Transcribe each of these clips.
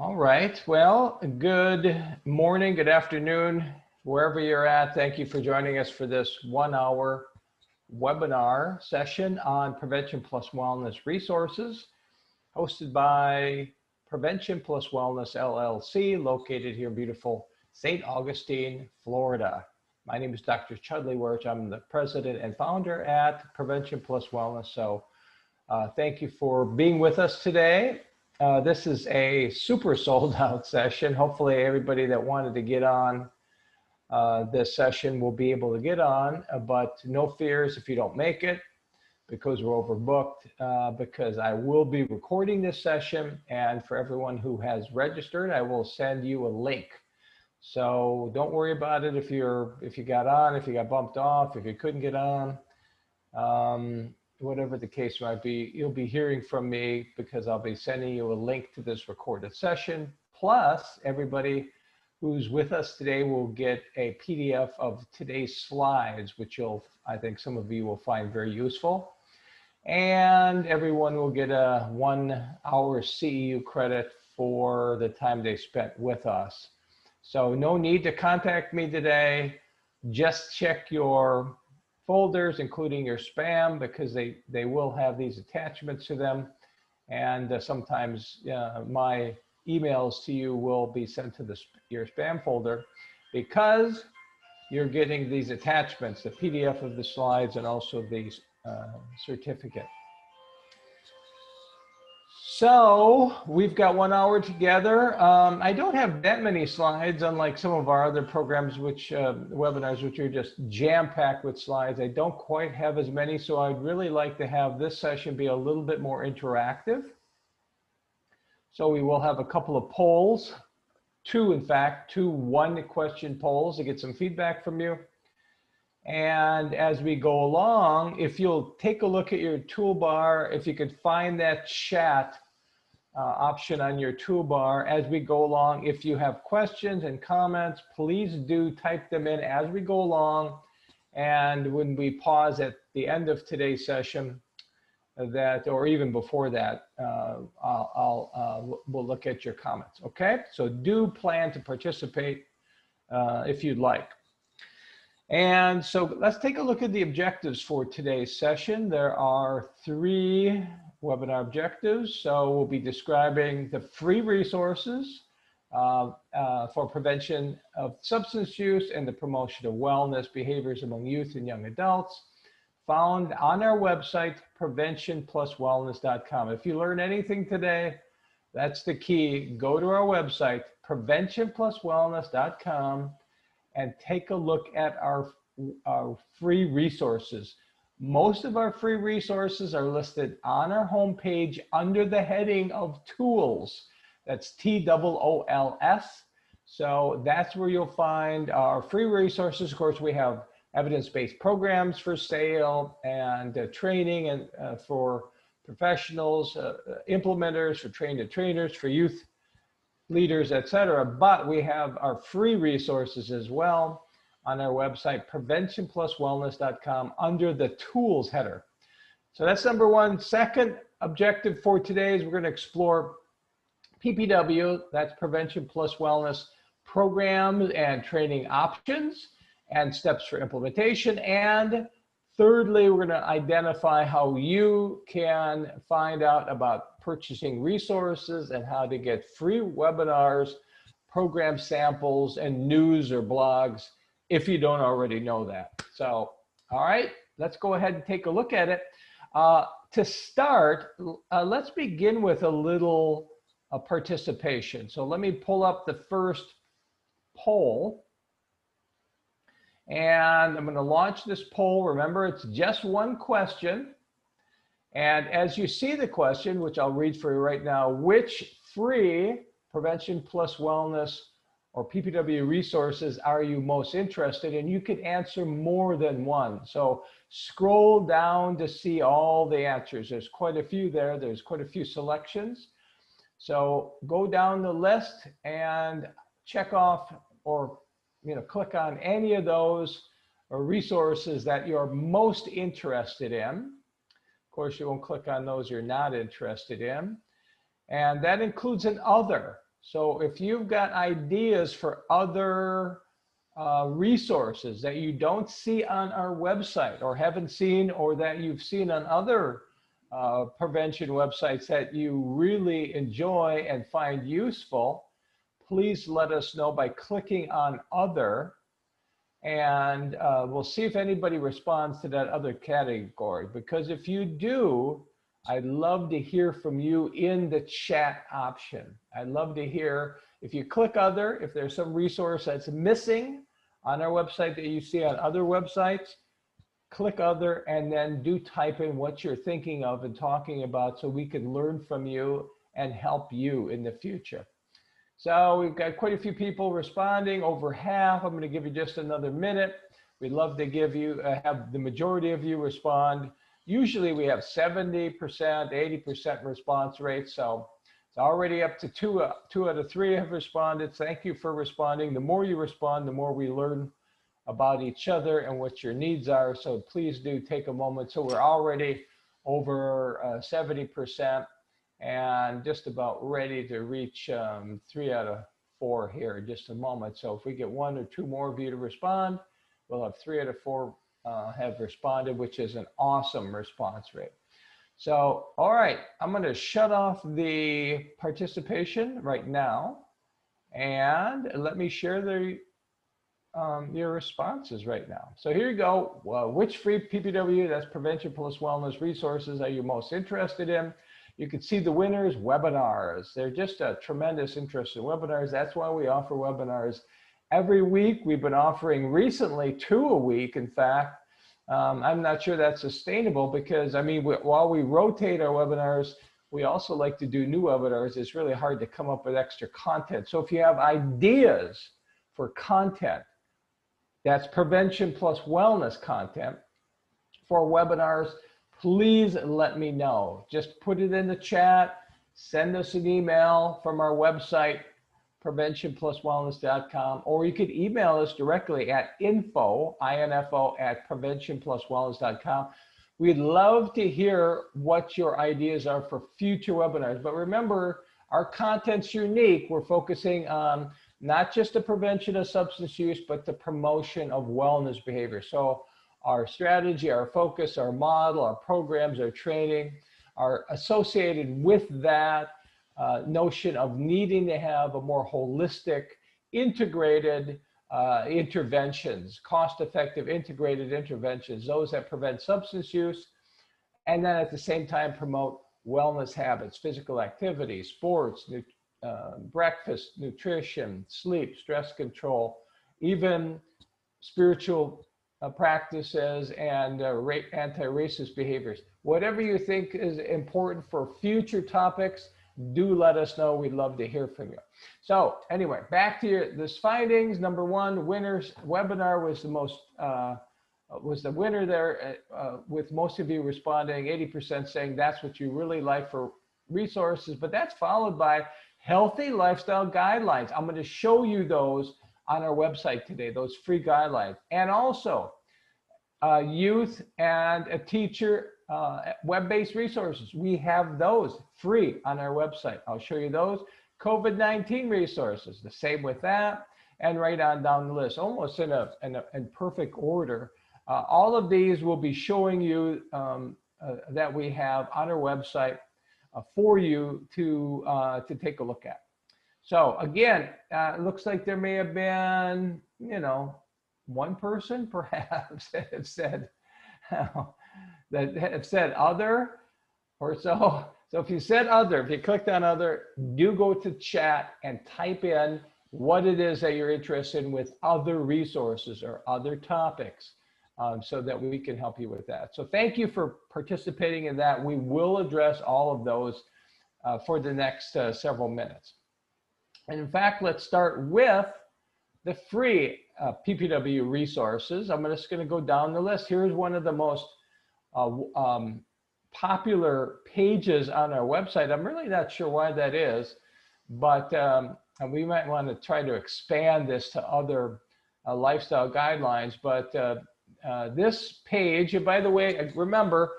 All right. Well, good morning, good afternoon, wherever you're at. Thank you for joining us for this 1-hour webinar session on Prevention Plus Wellness resources, hosted by Prevention Plus Wellness LLC, located here in beautiful St. Augustine, Florida. My name is Dr. Chudley Wirch. I'm the president and founder at Prevention Plus Wellness. So thank you for being with us today. This is a super sold out session. Hopefully everybody that wanted to get on this session will be able to get on, but no fears if you don't make it because we're overbooked, because I will be recording this session, and for everyone who has registered, I will send you a link. So don't worry about it if you got on, if you got bumped off, if you couldn't get on. Whatever the case might be, you'll be hearing from me because I'll be sending you a link to this recorded session. Plus, everybody who's with us today will get a PDF of today's slides, which I think some of you will find very useful. And everyone will get a 1-hour CEU credit for the time they spent with us. So no need to contact me today. Just check your folders, including your spam, because they will have these attachments to them. And sometimes my emails to you will be sent to your spam folder because you're getting these attachments, the PDF of the slides and also the certificate. So we've got 1 hour together. I don't have that many slides, unlike some of our other programs, webinars, which are just jam-packed with slides. I don't quite have as many, so I'd really like to have this session be a little bit more interactive. So we will have a couple of polls, two one-question polls to get some feedback from you. And as we go along, if you'll take a look at your toolbar, if you could find that chat option on your toolbar as we go along. If you have questions and comments, please do type them in as we go along. And when we pause at the end of today's session, or even before that, we'll look at your comments, okay? So do plan to participate if you'd like. And so let's take a look at the objectives for today's session. There are 3 webinar objectives. So we'll be describing the free resources for prevention of substance use and the promotion of wellness behaviors among youth and young adults, found on our website, preventionpluswellness.com. If you learn anything today, that's the key. Go to our website, preventionpluswellness.com, and take a look at our free resources. Most of our free resources are listed on our homepage under the heading of tools. That's TOOLS. So that's where you'll find our free resources. Of course, we have evidence-based programs for sale and training and for professionals, implementers, for trained trainers, for youth leaders, etc. But we have our free resources as well on our website, preventionpluswellness.com, under the tools header. So that's number 1. Second objective for today is we're going to explore PPW, that's Prevention Plus Wellness programs and training options and steps for implementation. And thirdly, we're going to identify how you can find out about purchasing resources and how to get free webinars, program samples, and news or blogs if you don't already know that. So, all right, let's go ahead and take a look at it. To start, let's begin with a little participation. So let me pull up the first poll. And I'm going to launch this poll. Remember, it's just one question. And as you see the question, which I'll read for you right now, which free Prevention Plus Wellness or PPW resources are you most interested in? You could answer more than one. So scroll down to see all the answers. There's quite a few there. There's quite a few selections. So go down the list and check off or click on any of those resources that you're most interested in. Of course, you won't click on those you're not interested in. And that includes an other. So if you've got ideas for other resources that you don't see on our website or haven't seen, or that you've seen on other prevention websites that you really enjoy and find useful, please let us know by clicking on other, and we'll see if anybody responds to that other category. Because if you do, I'd love to hear from you in the chat option. I'd love to hear, if you click other, if there's some resource that's missing on our website that you see on other websites, click other, and then do type in what you're thinking of and talking about so we can learn from you and help you in the future. So we've got quite a few people responding, over half. I'm going to give you just another minute. We'd love to give you, have the majority of you respond. Usually we have 70%, 80% response rate. So it's already up to two out of three have responded. Thank you for responding. The more you respond, the more we learn about each other and what your needs are. So please do take a moment. So we're already over 70% and just about ready to reach 3 out of 4 here in just a moment. So if we get 1 or 2 more of you to respond, we'll have 3 out of 4 have responded, which is an awesome response rate. So, all right, I'm going to shut off the participation right now, and let me share the your responses right now. So here you go. Which free PPW, that's Prevention Plus Wellness resources, are you most interested in? You can see the winners, webinars. They're just a tremendous interest in webinars. That's why we offer webinars every week. We've been offering recently 2 a week, in fact. I'm not sure that's sustainable because, I mean, while we rotate our webinars, we also like to do new webinars. It's really hard to come up with extra content. So if you have ideas for content, that's Prevention Plus Wellness content for webinars, please let me know. Just put it in the chat, send us an email from our website, preventionpluswellness.com, or you could email us directly at info at preventionpluswellness.com. We'd love to hear what your ideas are for future webinars. But remember, our content's unique. We're focusing on not just the prevention of substance use, but the promotion of wellness behavior. So our strategy, our focus, our model, our programs, our training are associated with that notion of needing to have a more holistic, integrated interventions, cost-effective integrated interventions, those that prevent substance use, and then at the same time promote wellness habits, physical activity, sports, breakfast, nutrition, sleep, stress control, even spiritual practices and anti-racist behaviors. Whatever you think is important for future topics, do let us know. We'd love to hear from you. So anyway, back to this findings. Number 1, winners webinar was the most was the winner there, with most of you responding, 80% saying that's what you really like for resources. But that's followed by healthy lifestyle guidelines. I'm going to show you those on our website today, those free guidelines, and also youth and a teacher web-based resources. We have those free on our website. I'll show you those. COVID-19 resources, the same with that, and right on down the list, almost in perfect order. All of these will be showing you that we have on our website for you to take a look at. So again, it looks like there may have been, you know, one person perhaps that have said other or so. So if you said other, if you clicked on other, do go to chat and type in what it is that you're interested in with other resources or other topics, so that we can help you with that. So thank you for participating in that. We will address all of those for the next several minutes. And in fact, let's start with the free PPW resources. I'm just going to go down the list. Here's one of the most popular pages on our website. I'm really not sure why that is, but we might want to try to expand this to other lifestyle guidelines. But this page, and by the way, remember,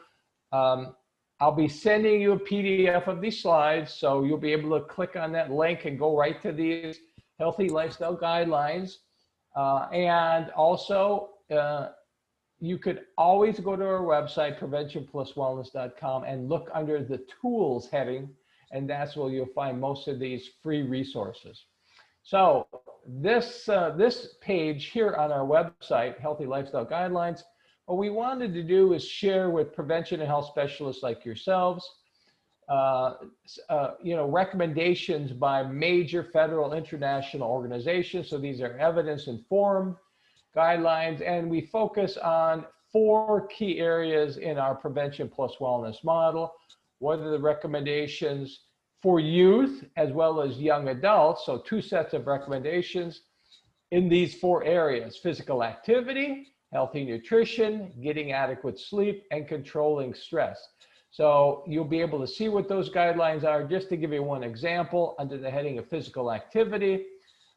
I'll be sending you a PDF of these slides, so you'll be able to click on that link and go right to these healthy lifestyle guidelines. And also, you could always go to our website, preventionpluswellness.com, and look under the tools heading, and that's where you'll find most of these free resources. So this page here on our website, Healthy Lifestyle Guidelines, what we wanted to do is share with prevention and health specialists like yourselves, recommendations by major federal international organizations. So these are evidence-informed guidelines, and we focus on 4 key areas in our prevention plus wellness model. What are the recommendations for youth as well as young adults? So 2 sets of recommendations in these 4 areas: physical activity, healthy nutrition, getting adequate sleep, and controlling stress. So you'll be able to see what those guidelines are. Just to give you one example, under the heading of physical activity,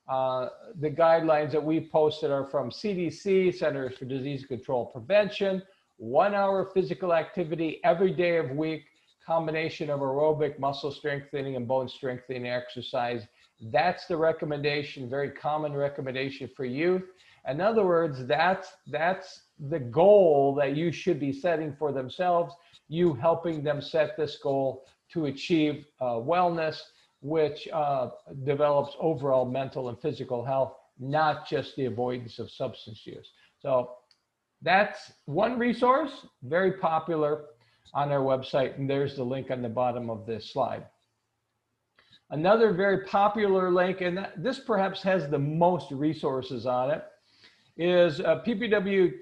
the guidelines that we posted are from CDC, Centers for Disease Control Prevention: 1 hour of physical activity every day of week, combination of aerobic, muscle strengthening, and bone strengthening exercise. That's the recommendation, very common recommendation for youth. In other words, that's the goal that you should be setting for themselves, you helping them set this goal to achieve wellness, which develops overall mental and physical health, not just the avoidance of substance use. So that's one resource, very popular on our website, and there's the link on the bottom of this slide. Another very popular link, and this perhaps has the most resources on it, is PPW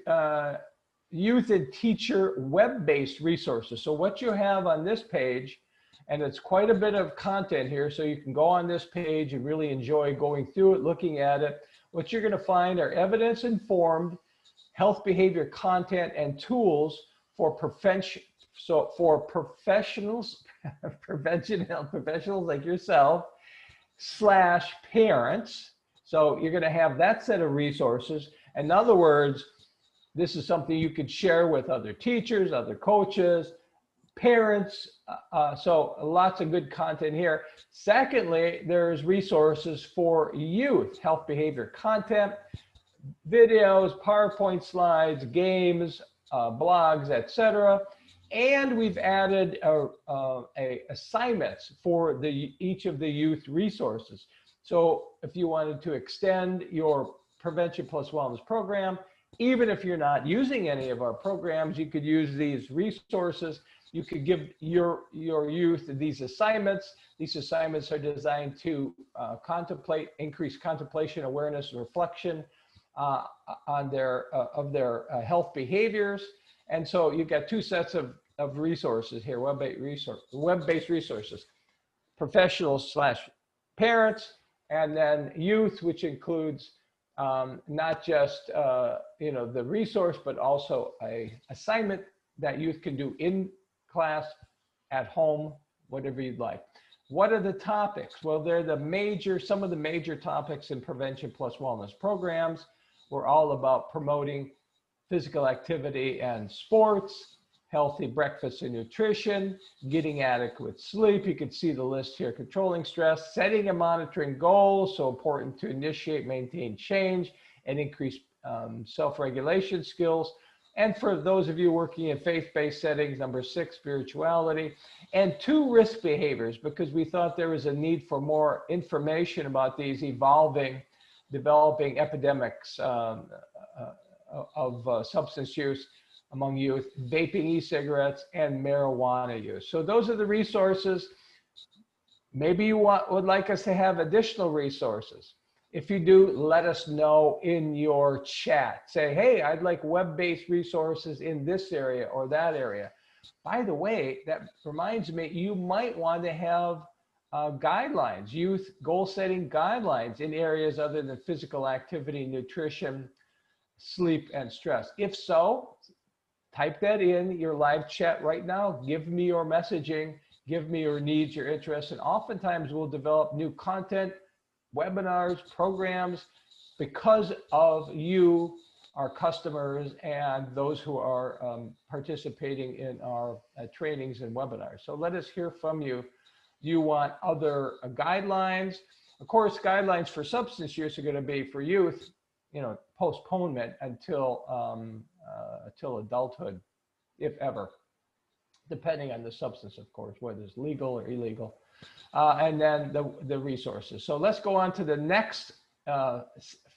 Youth and Teacher web-based resources. So what you have on this page, and it's quite a bit of content here, so you can go on this page and really enjoy going through it, looking at it. What you're going to find are evidence-informed health behavior content and tools for prevention. So for professionals, prevention health professionals like yourself / parents. So you're going to have that set of resources. In other words, this is something you could share with other teachers, other coaches, parents. So lots of good content here. Secondly, there's resources for youth, health behavior content, videos, PowerPoint slides, games, blogs, etc. And we've added assignments for each of the youth resources. So if you wanted to extend your Prevention Plus Wellness program, even if you're not using any of our programs, you could use these resources. You could give your youth these assignments. These assignments are designed to increase contemplation, awareness, and reflection on their health behaviors. And so you've got 2 sets of resources here, web-based resources, professionals / parents, and then youth, which includes not just the resource, but also a assignment that youth can do in class, at home, whatever you'd like. What are the topics? Well, they're some of the major topics in Prevention Plus Wellness programs. We're all about promoting physical activity and sports, healthy breakfast and nutrition, getting adequate sleep. You can see the list here: controlling stress, setting and monitoring goals, so important to initiate, maintain change, and increase self-regulation skills. And for those of you working in faith-based settings, number 6, spirituality, and 2, risk behaviors, because we thought there was a need for more information about these developing epidemics of substance use among youth, vaping, e-cigarettes, and marijuana use. So those are the resources. Maybe you would like us to have additional resources. If you do, let us know in your chat. Say, hey, I'd like web-based resources in this area or that area. By the way, that reminds me, you might want to have guidelines, youth goal-setting guidelines in areas other than physical activity, nutrition, sleep, and stress. If so, type that in your live chat right now. Give me your messaging, give me your needs, your interests, and oftentimes we'll develop new content, webinars, programs, because of you our customers and those who are participating in our trainings and webinars. So let us hear from you. Do you want other guidelines? Of course, guidelines for substance use are going to be for youth, postponement until adulthood, if ever, depending on the substance, of course, whether it's legal or illegal. And then the resources. So let's go on to the next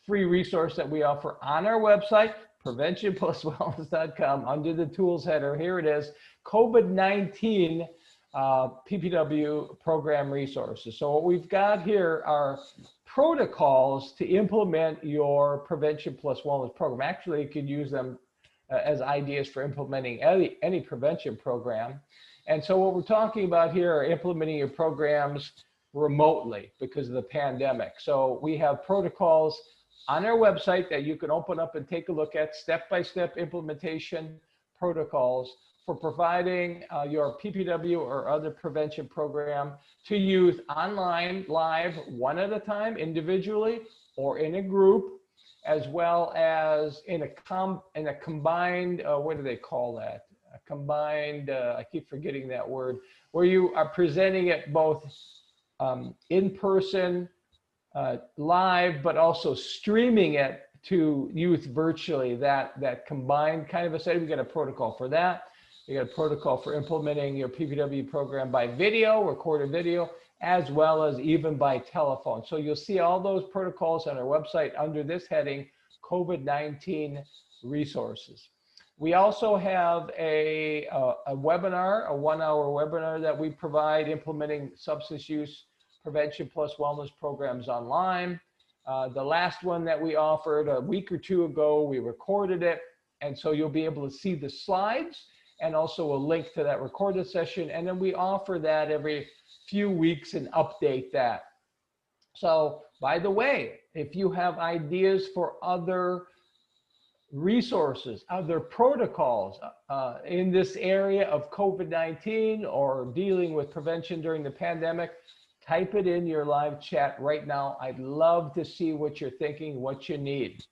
free resource that we offer on our website, preventionpluswellness.com, under the tools header. Here it is, COVID-19 PPW program resources. So what we've got here are protocols to implement your Prevention Plus Wellness program. Actually, you could use them as ideas for implementing any prevention program. And so what we're talking about here are implementing your programs remotely because of the pandemic. So we have protocols on our website that you can open up and take a look at, step-by-step implementation protocols for providing your PPW or other prevention program to youth online, live, one at a time, individually or in a group, as well as in a combined, what do they call that? A combined, I keep forgetting that word, where you are presenting it both in person, live, but also streaming it to youth virtually, that combined kind of a setting. We got a protocol for that. We got a protocol for implementing your PPW program by video, recorded video, as well as even by telephone. So you'll see all those protocols on our website under this heading, COVID-19 resources. We also have a webinar, a 1-hour webinar that we provide implementing substance use prevention plus wellness programs online. The last one that we offered a week or two ago, we recorded it. And so you'll be able to see the slides and also a link to that recorded session. And then we offer that every few weeks and update that. So by the way, if you have ideas for other resources, other protocols in this area of COVID-19 or dealing with prevention during the pandemic, type it in your live chat right now. I'd love to see what you're thinking, what you need.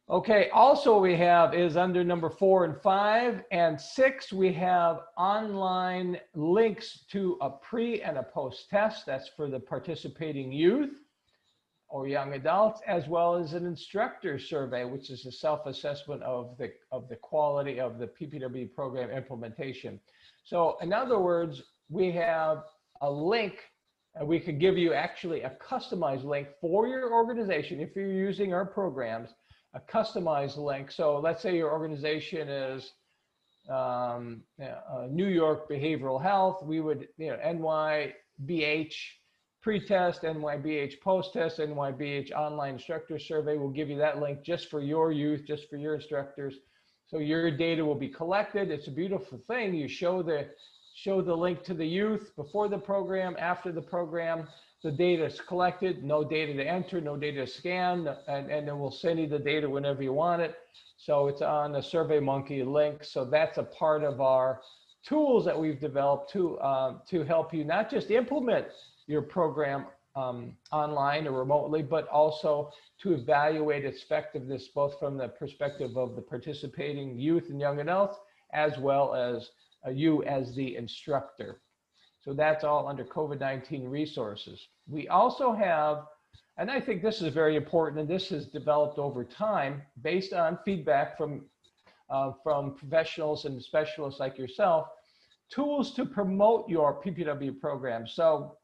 Okay, also we have is under number 4 and 5 and 6, we have online links to a pre and a post test. That's for the participating youth or young adults, as well as an instructor survey, which is a self-assessment of the quality of the PPW program implementation. So in other words, we have a link, and we could give you actually a customized link for your organization if you're using our programs, a customized link. So let's say your organization is New York Behavioral Health. We would, NYBH pre-test, NYBH post-test, NYBH online instructor survey. We'll give you that link just for your youth, just for your instructors. So your data will be collected. It's a beautiful thing. You show the link to the youth before the program, after the program. The data is collected, no data to enter, no data to scan, and then we'll send you the data whenever you want it. So it's on the SurveyMonkey link. So that's a part of our tools that we've developed to help you not just implement your program online or remotely, but also to evaluate its effectiveness, both from the perspective of the participating youth and young adults, as well as you as the instructor. So that's all under COVID-19 resources. We also have, and I think this is very important, and this has developed over time based on feedback from professionals and specialists like yourself, tools to promote your PPW program. So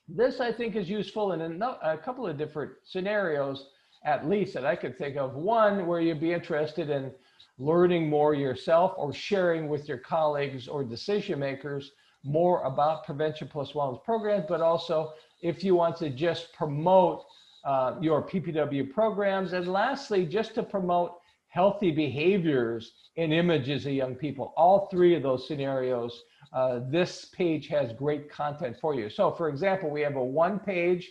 this, I think, is useful in a couple of different scenarios, at least that I could think of. One, where you'd be interested in learning more yourself or sharing with your colleagues or decision makers more about Prevention Plus Wellness programs, but also if you want to just promote your PPW programs. And lastly, just to promote healthy behaviors in images of young people. All three of those scenarios, this page has great content for you. So for example, we have a 1-page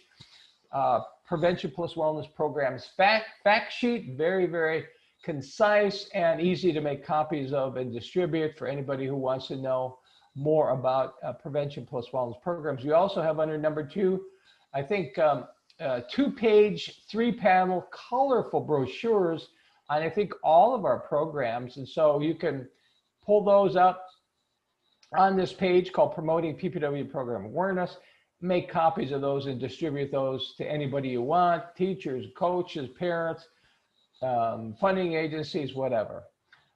Prevention Plus Wellness programs fact sheet, very, very concise and easy to make copies of and distribute for anybody who wants to know more about Prevention Plus Wellness programs. We also have under number 2, I think 2-page, 3-panel, colorful brochures on, I think, all of our programs. And so you can pull those up on this page called Promoting PPW Program Awareness, make copies of those and distribute those to anybody you want, teachers, coaches, parents, funding agencies, whatever.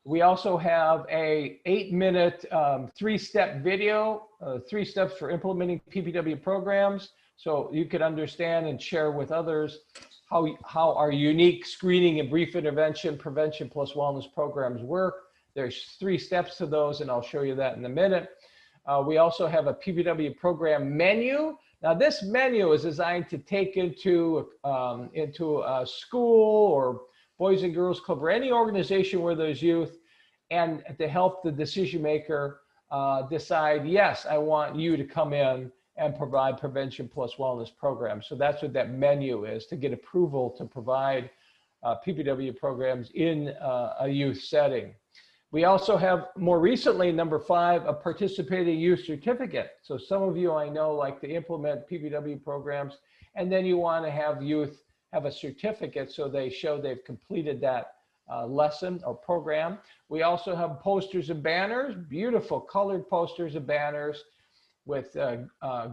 We also have a 8-minute 3-step video, 3 steps for implementing PPW programs. So you can understand and share with others how our unique screening and brief intervention, prevention plus wellness programs work. There's 3 steps to those, and I'll show you that in a minute. We also have a PPW program menu. Now this menu is designed to take into a school or Boys and Girls Club or any organization where there's youth, and to help the decision maker decide, yes, I want you to come in and provide prevention plus wellness programs. So that's what that menu is, to get approval to provide PPW programs in a youth setting. We also have, more recently, number 5, a participating youth certificate. So some of you I know like to implement PPW programs, and then you want to have youth have a certificate so they show they've completed that lesson or program. We also have posters and banners, beautiful colored posters and banners with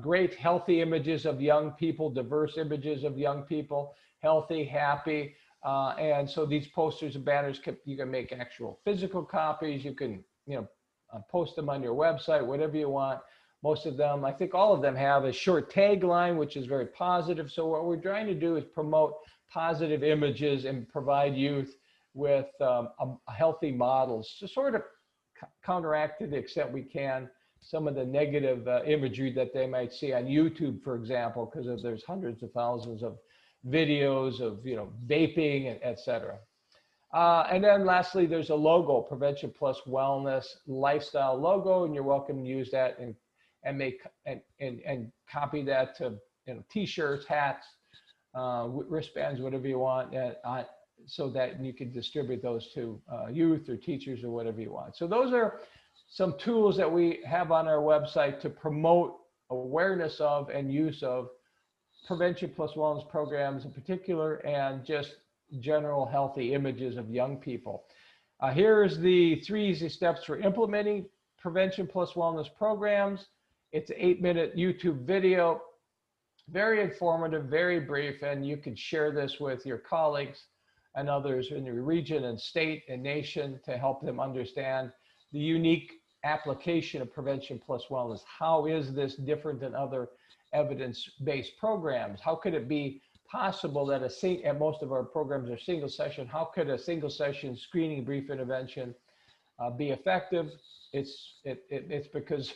great healthy images of young people, diverse images of young people, healthy, happy. And so these posters and banners, you can make actual physical copies. You can, post them on your website, whatever you want. Most of them, I think all of them, have a short tagline, which is very positive. So what we're trying to do is promote positive images and provide youth with healthy models to sort of counteract, to the extent we can, some of the negative imagery that they might see on YouTube, for example, because there's hundreds of thousands of videos of vaping, et cetera. And then lastly, there's a logo, Prevention Plus Wellness Lifestyle logo, and you're welcome to use that and make and copy that to t-shirts, hats, wristbands, whatever you want, so that you can distribute those to youth or teachers or whatever you want. So those are some tools that we have on our website to promote awareness of and use of prevention plus wellness programs in particular, and just general healthy images of young people. Here's the 3 easy steps for implementing prevention plus wellness programs. It's an 8-minute YouTube video, very informative, very brief, and you can share this with your colleagues and others in your region and state and nation to help them understand the unique application of prevention plus wellness. How is this different than other evidence-based programs? How could it be possible that and most of our programs are single session, how could a single session screening brief intervention be effective? It's because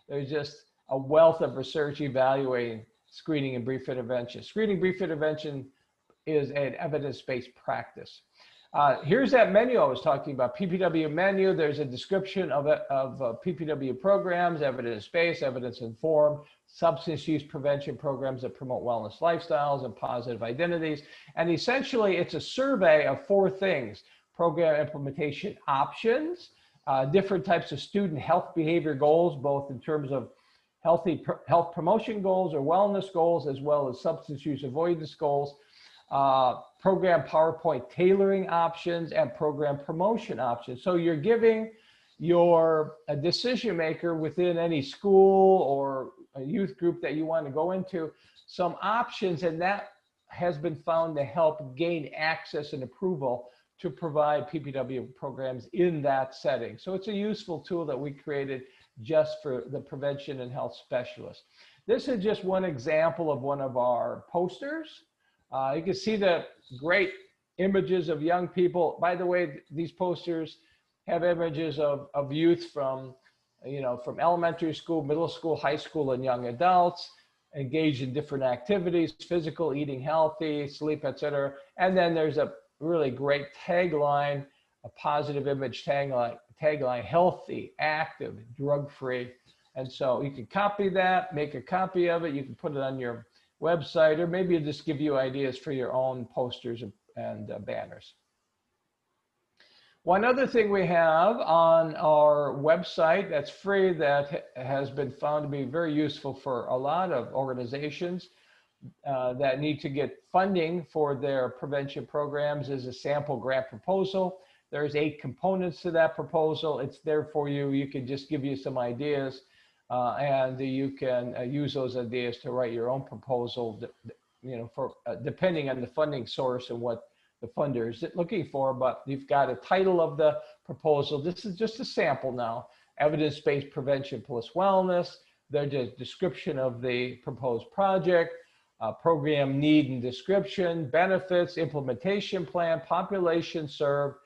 there's just a wealth of research evaluating screening and brief intervention. Screening brief intervention is an evidence-based practice. Here's that menu I was talking about, PPW menu. There's a description of PPW programs, evidence-based, evidence-informed, substance use prevention programs that promote wellness lifestyles and positive identities. And essentially, it's a survey of 4 things: program implementation options, different types of student health behavior goals, both in terms of health promotion goals or wellness goals, as well as substance use avoidance goals, program PowerPoint tailoring options, and program promotion options. So you're giving your decision maker within any school or a youth group that you want to go into some options, and that has been found to help gain access and approval to provide PPW programs in that setting. So it's a useful tool that we created just for the prevention and health specialists. This is just one example of one of our posters. You can see the great images of young people. By the way, these posters have images of youth from elementary school, middle school, high school, and young adults engaged in different activities: physical, eating healthy, sleep, etc. And then there's a really great tagline, a positive image tagline: healthy, active, drug-free. And so you can copy that, make a copy of it. You can put it on your website, or maybe it'll just give you ideas for your own posters and banners. One other thing we have on our website that's free, that has been found to be very useful for a lot of organizations, that need to get funding for their prevention programs is a sample grant proposal. There's 8 components to that proposal. It's there for you. You can just give you some ideas, and you can use those ideas to write your own proposal, for depending on the funding source and what the funder is looking for. But you've got a title of the proposal. This is just a sample now. Evidence-based prevention plus wellness. There's a description of the proposed project, program need and description, benefits, implementation plan, population served,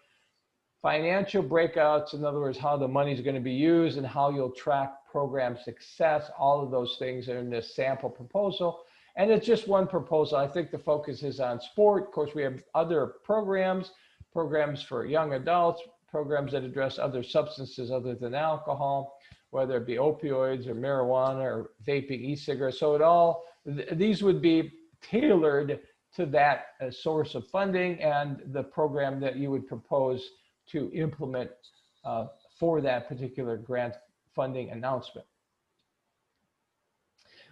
financial breakouts, in other words, how the money is going to be used and how you'll track program success. All of those things are in this sample proposal. And it's just one proposal. I think the focus is on sport. Of course, we have other programs for young adults, programs that address other substances other than alcohol, whether it be opioids or marijuana or vaping, e-cigarettes. So these would be tailored to that source of funding and the program that you would propose to implement for that particular grant funding announcement.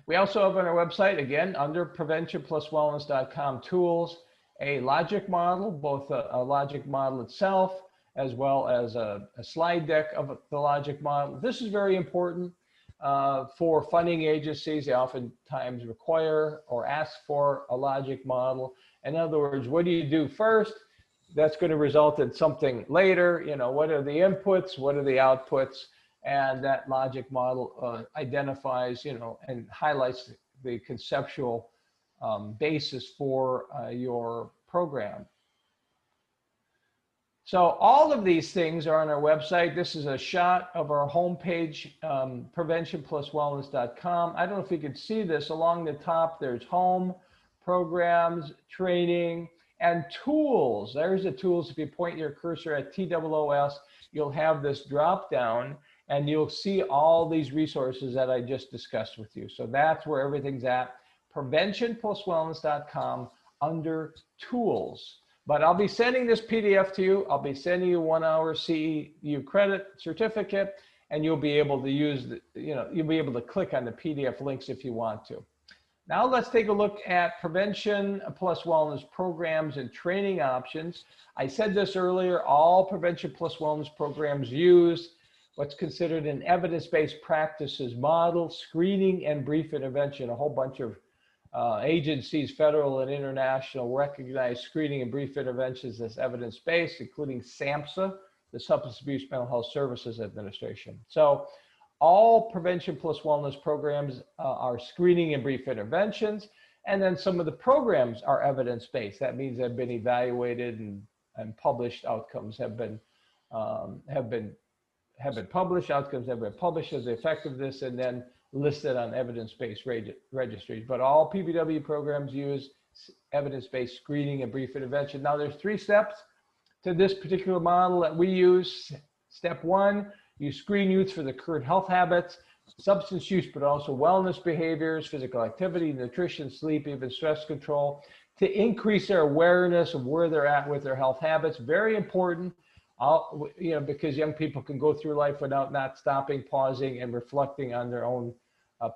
We also have on our website, again, under preventionpluswellness.com tools, a logic model, both a logic model itself, as well as a slide deck of the logic model. This is very important for funding agencies. They oftentimes require or ask for a logic model. In other words, what do you do first? That's going to result in something later. What are the inputs? What are the outputs? And that logic model identifies, and highlights the conceptual basis for your program. So all of these things are on our website. This is a shot of our homepage, preventionpluswellness.com. I don't know if you can see this. Along the top, there's home, programs, training, and tools. There's the tools. If you point your cursor at TOOS, you'll have this drop down, and you'll see all these resources that I just discussed with you. So that's where everything's at, preventionpluswellness.com under tools. But I'll be sending this PDF to you. I'll be sending you 1 hour CEU credit certificate, and you'll be able to use, you'll be able to click on the PDF links if you want to. Now let's take a look at prevention plus wellness programs and training options. I said this earlier, all prevention plus wellness programs use what's considered an evidence-based practices model, screening and brief intervention. A whole bunch of agencies, federal and international, recognize screening and brief interventions as evidence-based, including SAMHSA, the Substance Abuse Mental Health Services Administration. So all prevention plus wellness programs are screening and brief interventions. And then some of the programs are evidence-based. That means they've been evaluated and published outcomes have been published, outcomes have been published as the effectiveness, and then listed on evidence-based registries. But all PBW programs use evidence-based screening and brief intervention. Now there's 3 steps to this particular model that we use. Step 1, you screen youth for the current health habits, substance use, but also wellness behaviors, physical activity, nutrition, sleep, even stress control, to increase their awareness of where they're at with their health habits. Very important. Because young people can go through life without not stopping, pausing, and reflecting on their own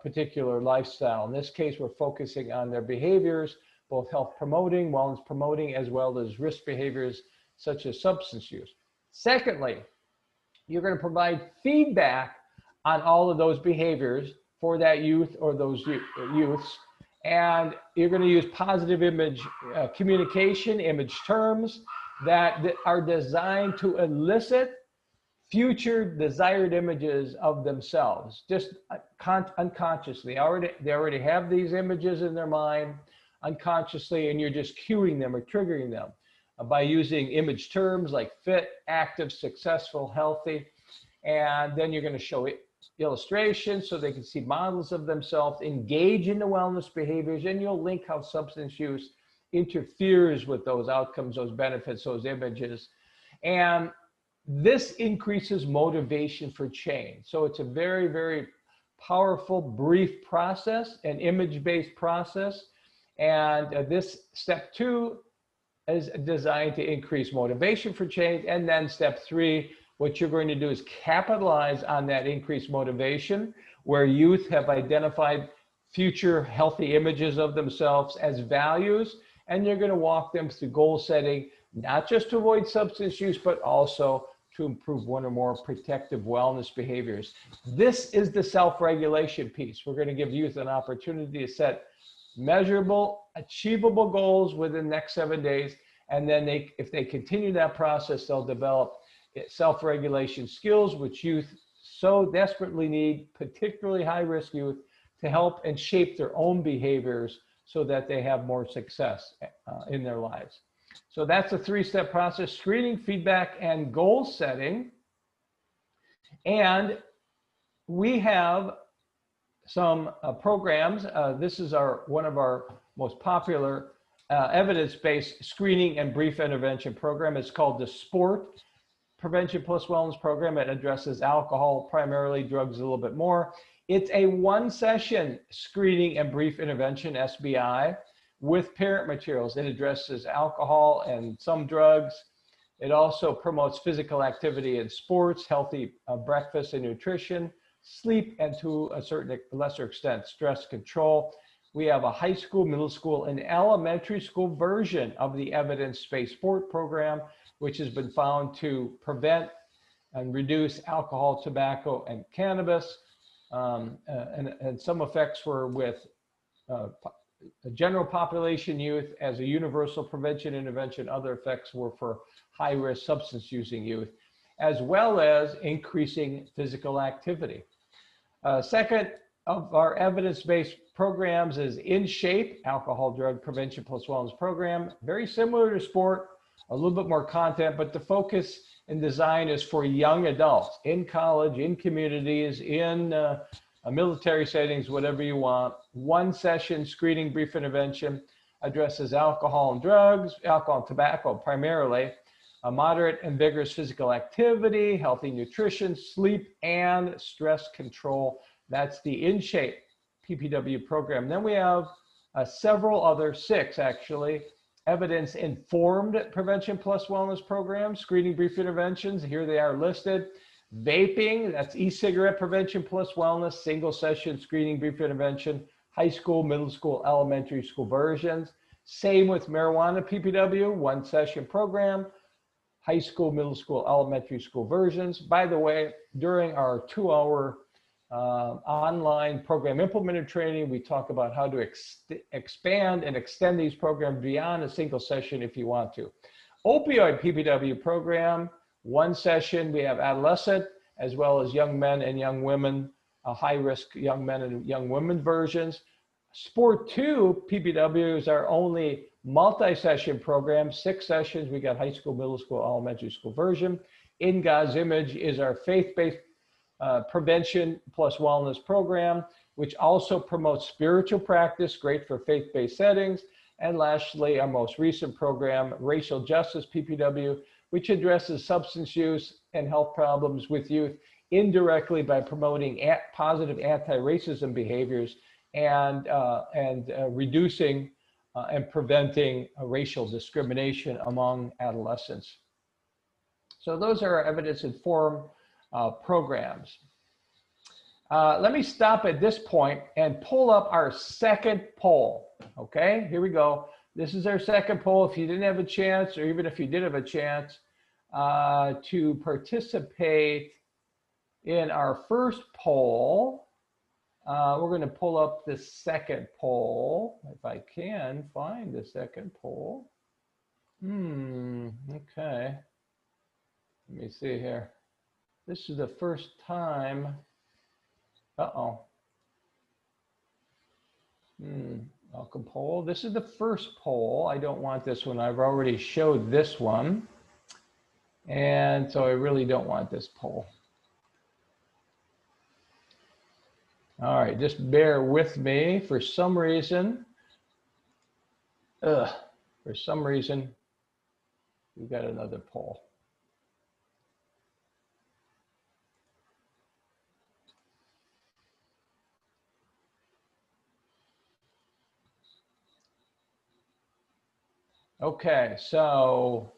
particular lifestyle. In this case, we're focusing on their behaviors, both health promoting, wellness promoting, as well as risk behaviors such as substance use. Secondly, you're going to provide feedback on all of those behaviors for that youth or those youths. And you're going to use positive image communication, image terms, that are designed to elicit future desired images of themselves, just unconsciously. They already have these images in their mind unconsciously, and you're just cueing them or triggering them by using image terms like fit, active, successful, healthy. And then you're going to show illustrations so they can see models of themselves, engage in the wellness behaviors, and you'll link how substance use interferes with those outcomes, those benefits, those images. And this increases motivation for change. So it's a very, very powerful, brief process, an image-based process. And this step 2 is designed to increase motivation for change. And then step 3, what you're going to do is capitalize on that increased motivation, where youth have identified future healthy images of themselves as values, and you're going to walk them through goal setting, not just to avoid substance use, but also to improve one or more protective wellness behaviors. This is the self-regulation piece. We're going to give youth an opportunity to set measurable, achievable goals within the next 7 days. And then if they continue that process, they'll develop self-regulation skills, which youth so desperately need, particularly high-risk youth, to help and shape their own behaviors so that they have more success in their lives. So that's a 3-step process: screening, feedback, and goal setting. And we have some programs. This is one of our most popular evidence-based screening and brief intervention program. It's called the Sport Prevention Plus Wellness Program. It addresses alcohol primarily, drugs a little bit more. It's a 1-session screening and brief intervention, SBI, with parent materials. It addresses alcohol and some drugs. It also promotes physical activity and sports, healthy breakfast and nutrition, sleep, and to a certain lesser extent, stress control. We have a high school, middle school, and elementary school version of the evidence-based sport program, which has been found to prevent and reduce alcohol, tobacco, and cannabis. And some effects were with the general population youth as a universal prevention intervention. Other effects were for high-risk substance-using youth, as well as increasing physical activity. Second of our evidence-based programs is In Shape, Alcohol Drug Prevention Plus Wellness Program. Very similar to sport, a little bit more content, but the focus and design is for young adults in college, in communities, in military settings, whatever you want. 1-session screening brief intervention addresses alcohol and drugs, alcohol and tobacco primarily, a moderate and vigorous physical activity, healthy nutrition, sleep, and stress control. That's the In Shape PPW program. Then we have several other, 6 actually, evidence-informed prevention plus wellness programs, screening brief interventions. Here they are listed. Vaping, that's e-cigarette prevention plus wellness, single session screening brief intervention, high school, middle school, elementary school versions. Same with marijuana PPW, 1-session program, high school, middle school, elementary school versions. By the way, during our 2-hour online program implementer training, we talk about how to expand and extend these programs beyond a single session if you want to. Opioid PPW program, 1 session. We have adolescent as well as young men and young women, high-risk young men and young women versions. Sport 2 PPW is our only multi-session program, 6 sessions. We got high school, middle school, elementary school version. In God's Image is our faith-based prevention plus wellness program, which also promotes spiritual practice, great for faith-based settings. And lastly, our most recent program, Racial Justice PPW, which addresses substance use and health problems with youth indirectly by promoting positive anti-racism behaviors and reducing and preventing racial discrimination among adolescents. So those are our evidence-informed programs. Let me stop at this point and pull up our second poll. Okay, here we go. This is our second poll. If you didn't have a chance, or even if you did have a chance to participate in our first poll, we're going to pull up the second poll, if I can find the second poll. Okay. Let me see here. This is the first time. Welcome poll. This is the first poll. I don't want this one. I've already showed this one. And so I really don't want this poll. All right, just bear with me. For some reason, we've got another poll. Okay, so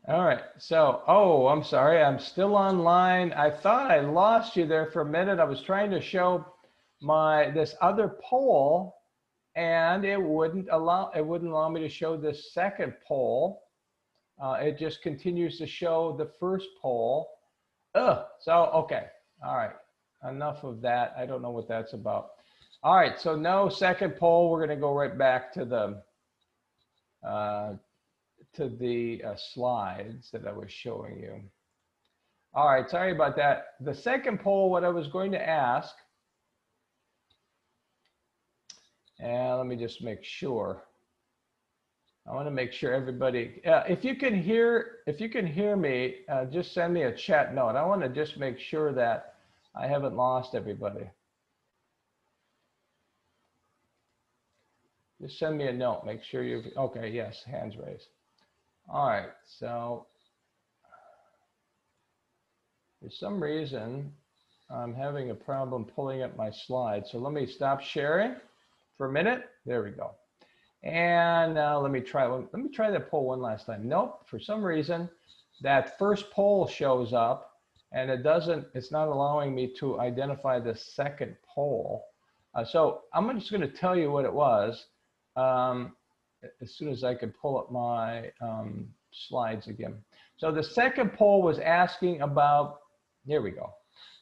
All right. So, oh, I'm sorry. I'm still online. I thought I lost you there for a minute. I was trying to show this other poll, and it wouldn't allow me to show this second poll. It just continues to show the first poll. Ugh. So, okay. All right. Enough of that. I don't know what that's about. All right. So no second poll. We're going to go right back to the slides that I was showing you. All right, sorry about that. The second poll, what I was going to ask, and let me just make sure. I want to make sure everybody, if you can hear me, just send me a chat note. I want to just make sure that I haven't lost everybody. Just send me a note. Make sure you've, okay, yes, hands raised. All right, so for some reason, I'm having a problem pulling up my slides. So let me stop sharing for a minute. There we go. And now let me try that poll one last time. Nope, for some reason, that first poll shows up and it's not allowing me to identify the second poll. So I'm just going to tell you what it was as soon as I can pull up my slides again. So the second poll was asking about, here we go.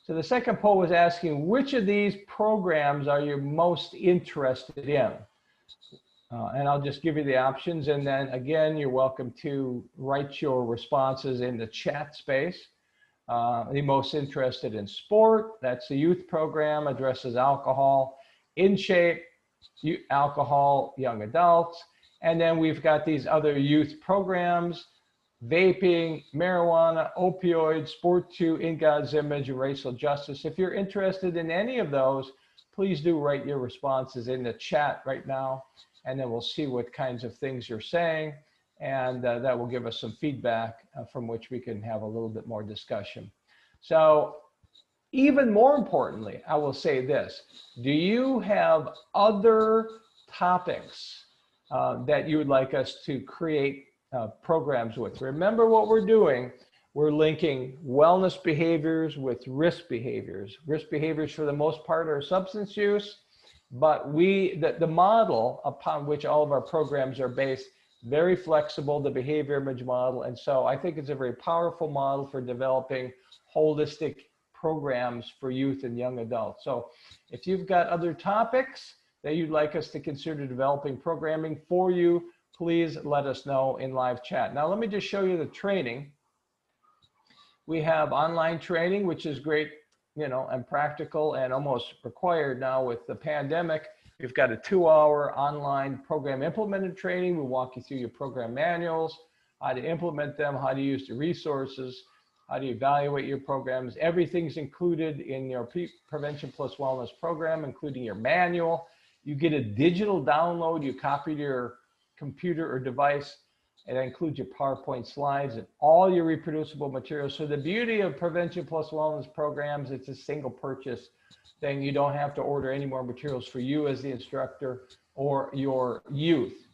So the second poll was asking, which of these programs are you most interested in? And I'll just give you the options. And then again, you're welcome to write your responses in the chat space. The most interested in sport, that's the youth program, addresses alcohol, In Shape, alcohol, young adults. And then we've got these other youth programs, vaping, marijuana, opioids, Sport 2, In God's Image, and racial justice. If you're interested in any of those, please do write your responses in the chat right now, and then we'll see what kinds of things you're saying, and that will give us some feedback from which we can have a little bit more discussion. So even more importantly, I will say this: do you have other topics that you would like us to create programs with? Remember what we're doing. We're linking wellness behaviors with risk behaviors. Risk behaviors, for the most part, are substance use, but the model upon which all of our programs are based, very flexible, the behavior image model. And so I think it's a very powerful model for developing holistic programs for youth and young adults. So if you've got other topics that you'd like us to consider developing programming for you, please let us know in live chat. Now, let me just show you the training. We have online training, which is great, you know, and practical and almost required now with the pandemic. We've got a 2-hour online program implemented training. We walk you through your program manuals, how to implement them, how to use the resources, how to evaluate your programs. Everything's included in your Prevention Plus Wellness program, including your manual. You get a digital download, you copy to your computer or device. It includes your PowerPoint slides and all your reproducible materials. So the beauty of Prevention Plus Wellness programs, it's a single purchase thing. You don't have to order any more materials for you as the instructor or your youth.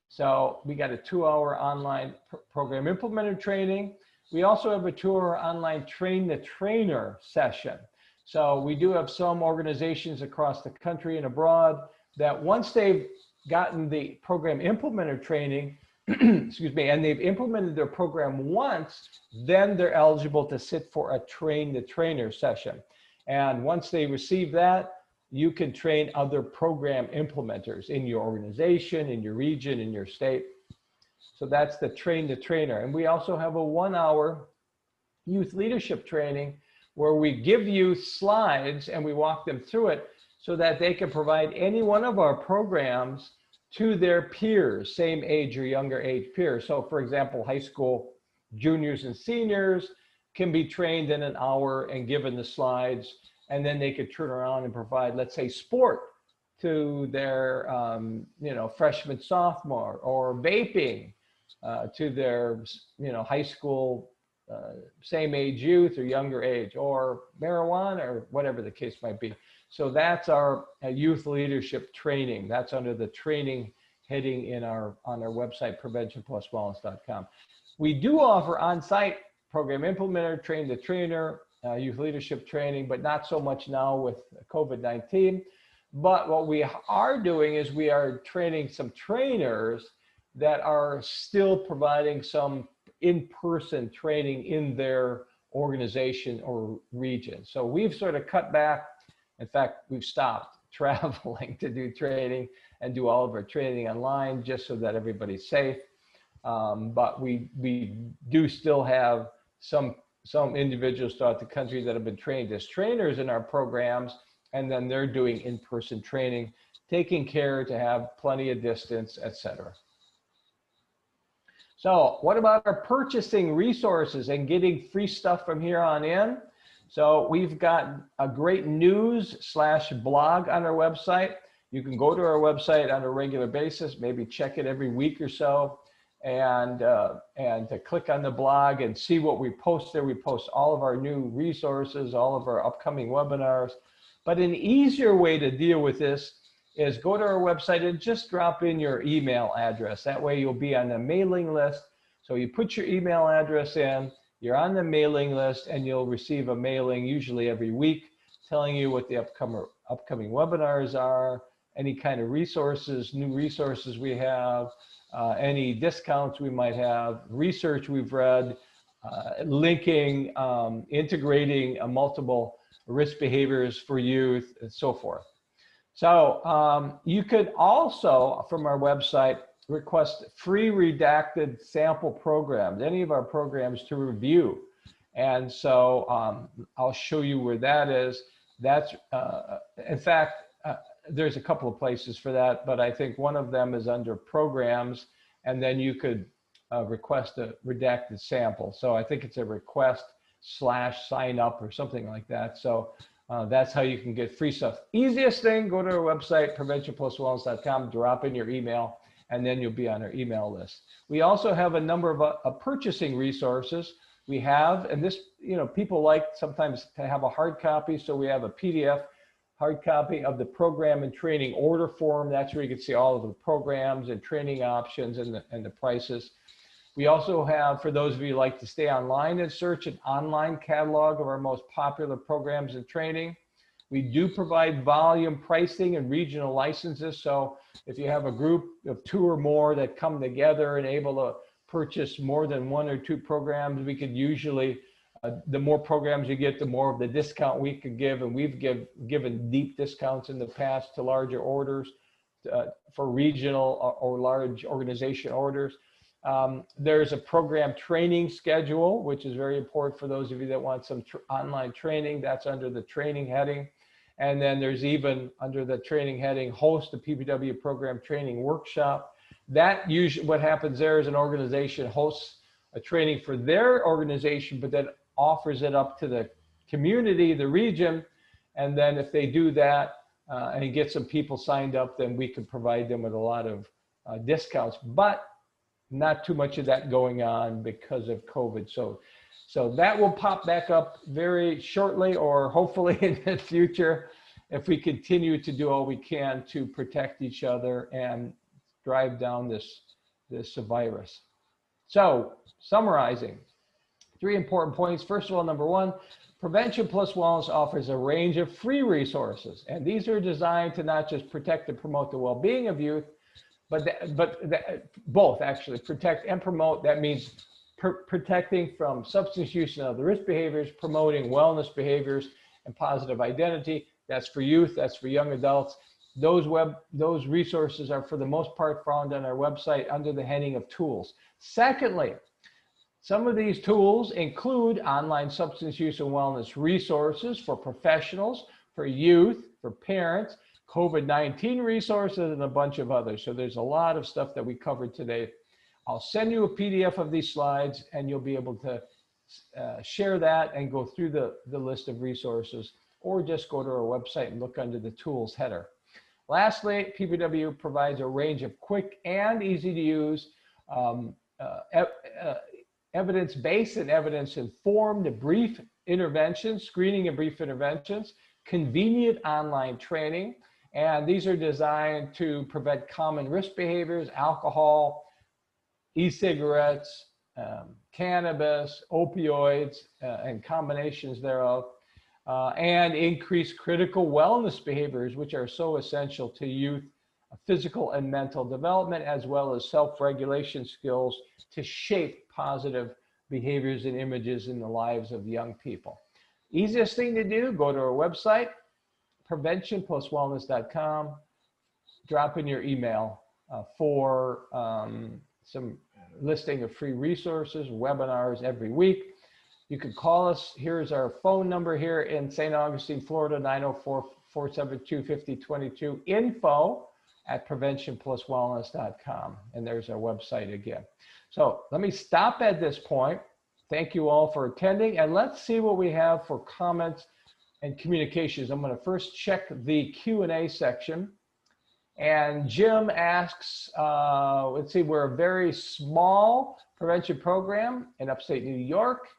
So we got a 2-hour online program implemented training. We also have a 2-hour online train the trainer session. So we do have some organizations across the country and abroad that once they've gotten the program implementer training, excuse me, and they've implemented their program once, then they're eligible to sit for a train the trainer session. And once they receive that, you can train other program implementers in your organization, in your region, in your state. So that's the train the trainer. And we also have a 1-hour youth leadership training where we give you slides and we walk them through it so that they can provide any one of our programs to their peers, same age or younger age peers. So for example, high school juniors and seniors can be trained in an hour and given the slides, and then they could turn around and provide, let's say, sport to their freshman, sophomore, or vaping to their high school same age youth or younger age, or marijuana, or whatever the case might be. So that's our youth leadership training. That's under the training heading on our website, preventionpluswellness.com. We do offer on-site program implementer, train the trainer, youth leadership training, but not so much now with COVID-19. But what we are doing is we are training some trainers that are still providing some in-person training in their organization or region. So we've sort of cut back. In fact, we've stopped traveling to do training and do all of our training online just so that everybody's safe. But we do still have some individuals throughout the country that have been trained as trainers in our programs, and then they're doing in-person training, taking care to have plenty of distance, etc. So what about our purchasing resources and getting free stuff from here on in? So we've got a great news/blog on our website. You can go to our website on a regular basis, maybe check it every week or so, and to click on the blog and see what we post there. We post all of our new resources, all of our upcoming webinars. But an easier way to deal with this is go to our website and just drop in your email address. That way you'll be on the mailing list. So you put your email address in, you're on the mailing list, and you'll receive a mailing usually every week telling you what the upcoming webinars are, any kind of resources, new resources we have, any discounts we might have, research we've read, linking, integrating multiple risk behaviors for youth, and so forth. So you could also, from our website, request free redacted sample programs, any of our programs to review. And so I'll show you where that is. That's, in fact, there's a couple of places for that, but I think one of them is under programs, and then you could request a redacted sample. So I think it's a request/sign up or something like that. So that's how you can get free stuff. Easiest thing, go to our website, preventionpluswellness.com, drop in your email, and then you'll be on our email list. We also have a number of purchasing resources. We have, and this, people like sometimes to have a hard copy, so we have a PDF hard copy of the program and training order form. That's where you can see all of the programs and training options and the prices. We also have, for those of you who like to stay online and search, an online catalog of our most popular programs and training. We do provide volume pricing and regional licenses. So if you have a group of 2 or more that come together and able to purchase more than 1 or 2 programs, we could usually, the more programs you get, the more of the discount we could give. And we've given deep discounts in the past to larger orders for regional or large organization orders. There's a program training schedule, which is very important for those of you that want some online training. That's under the training heading. And then there's even under the training heading, host a PPW program training workshop. That usually, what happens there is an organization hosts a training for their organization, but then offers it up to the community, the region. And then if they do that and get some people signed up, then we can provide them with a lot of discounts, but not too much of that going on because of COVID. So that will pop back up very shortly, or hopefully in the future, if we continue to do all we can to protect each other and drive down this virus. So summarizing, 3 important points. First of all, number 1, Prevention Plus Wellness offers a range of free resources, and these are designed to not just protect and promote the well-being of youth, but both actually, protect and promote. That means protecting from substance use and other risk behaviors, promoting wellness behaviors and positive identity. That's for youth, that's for young adults. Those resources are for the most part found on our website under the heading of tools. Secondly, some of these tools include online substance use and wellness resources for professionals, for youth, for parents, COVID-19 resources, and a bunch of others. So there's a lot of stuff that we covered today. I'll send you a PDF of these slides, and you'll be able to share that and go through the list of resources, or just go to our website and look under the tools header. Lastly, PPW provides a range of quick and easy to use evidence-based and evidence-informed brief interventions, screening and brief interventions, convenient online training, and these are designed to prevent common risk behaviors, alcohol, e-cigarettes, cannabis, opioids, and combinations thereof, and increase critical wellness behaviors, which are so essential to youth physical and mental development, as well as self-regulation skills to shape positive behaviors and images in the lives of young people. Easiest thing to do, go to our website, preventionpluswellness.com, drop in your email for some listing of free resources, webinars every week. You can call us. Here's our phone number here in St. Augustine, Florida, 904-472-5022, info@preventionpluswellness.com. And there's our website again. So let me stop at this point. Thank you all for attending, and let's see what we have for comments and communications. I'm going to first check the Q&A section. And Jim asks, let's see, we're a very small prevention program in upstate New York.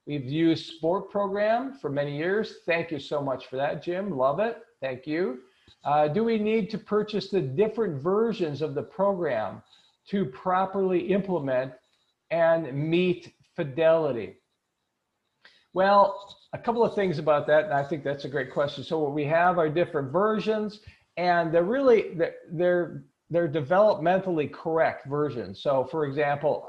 We've used sport program for many years. Thank you so much for that, Jim. Love it. Thank you. Do we need to purchase the different versions of the program to properly implement and meet fidelity? Well, a couple of things about that, and I think that's a great question. So what we have are different versions, and they're developmentally correct versions. So for example,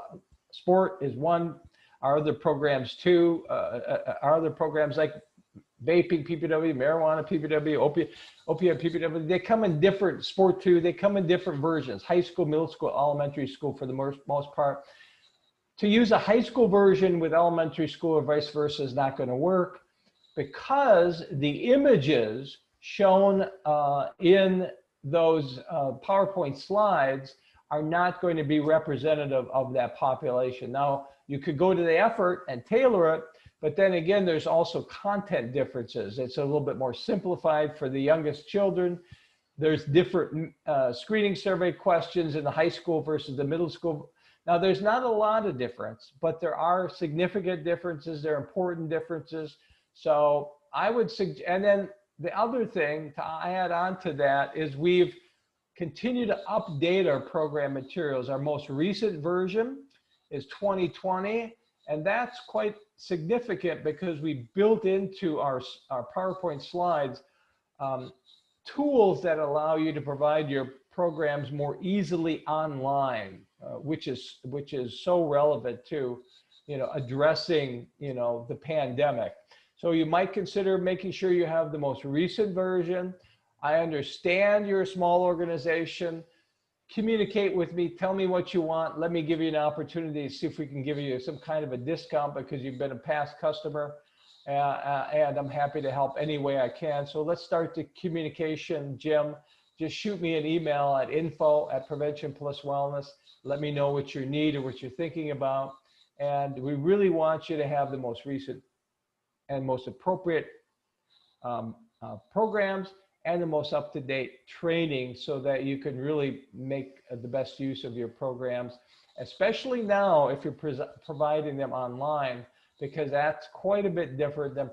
sport is one, our other programs two, our other programs like vaping PPW, marijuana PPW, opiate PPW, they come in different, sport two, they come in different versions, high school, middle school, elementary school for the most part. To use a high school version with elementary school or vice versa is not going to work, because the images shown in those PowerPoint slides are not going to be representative of that population. Now, you could go to the effort and tailor it, but then again, there's also content differences. It's a little bit more simplified for the youngest children. There's different screening survey questions in the high school versus the middle school. Now, there's not a lot of difference, but there are significant differences. There are important differences. So I would suggest, and then the other thing to add on to that is we've continued to update our program materials. Our most recent version is 2020, and that's quite significant because we built into our PowerPoint slides tools that allow you to provide your programs more easily online, which is so relevant to, addressing, the pandemic. So you might consider making sure you have the most recent version. I understand you're a small organization. Communicate with me, tell me what you want. Let me give you an opportunity to see if we can give you some kind of a discount because you've been a past customer. And I'm happy to help any way I can. So let's start the communication, Jim. Just shoot me an email at info@preventionpluswellness. Let me know what you need or what you're thinking about. And we really want you to have the most recent and most appropriate programs and the most up-to-date training so that you can really make the best use of your programs, especially now if you're providing them online, because that's quite a bit different than